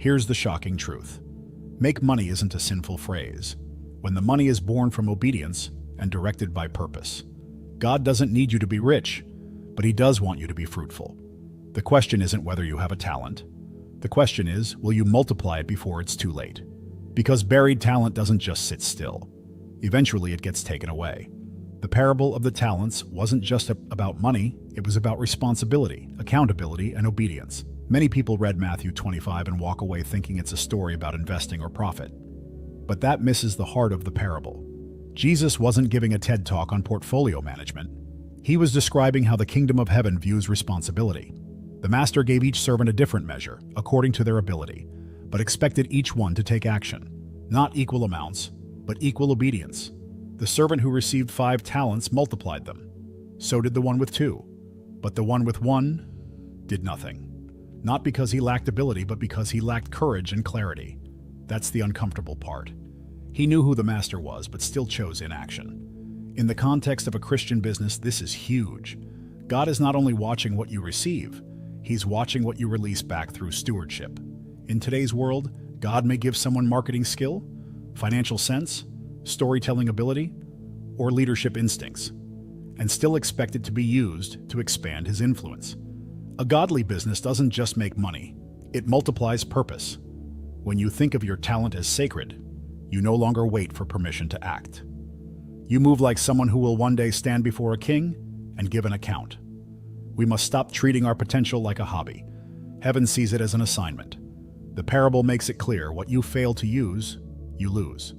Here's the shocking truth. Make money isn't a sinful phrase, when the money is born from obedience and directed by purpose. God doesn't need you to be rich, but He does want you to be fruitful. The question isn't whether you have a talent. The question is, will you multiply it before it's too late? Because buried talent doesn't just sit still. Eventually, it gets taken away. The parable of the talents wasn't just about money, it was about responsibility, accountability, and obedience. Many people read Matthew 25 and walk away thinking it's a story about investing or profit. But that misses the heart of the parable. Jesus wasn't giving a TED Talk on portfolio management. He was describing how the kingdom of heaven views responsibility. The master gave each servant a different measure, according to their ability, but expected each one to take action. Not equal amounts, but equal obedience. The servant who received 5 talents multiplied them. So did the one with 2. But the one with 1 did nothing. Not because he lacked ability, but because he lacked courage and clarity. That's the uncomfortable part. He knew who the master was, but still chose inaction. In the context of a Christian business, this is huge. God is not only watching what you receive, He's watching what you release back through stewardship. In today's world, God may give someone marketing skill, financial sense, storytelling ability, or leadership instincts, and still expect it to be used to expand His influence. A godly business doesn't just make money, it multiplies purpose. When you think of your talent as sacred, you no longer wait for permission to act. You move like someone who will one day stand before a king and give an account. We must stop treating our potential like a hobby. Heaven sees it as an assignment. The parable makes it clear what you fail to use, you lose.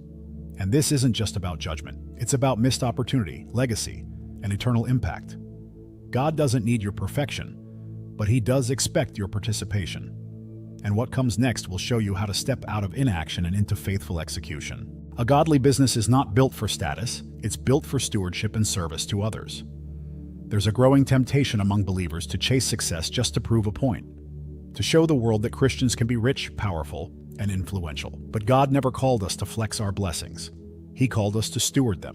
And this isn't just about judgment. It's about missed opportunity, legacy, and eternal impact. God doesn't need your perfection, but He does expect your participation. And what comes next will show you how to step out of inaction and into faithful execution. A godly business is not built for status, it's built for stewardship and service to others. There's a growing temptation among believers to chase success just to prove a point, to show the world that Christians can be rich, powerful, and influential. But God never called us to flex our blessings. He called us to steward them.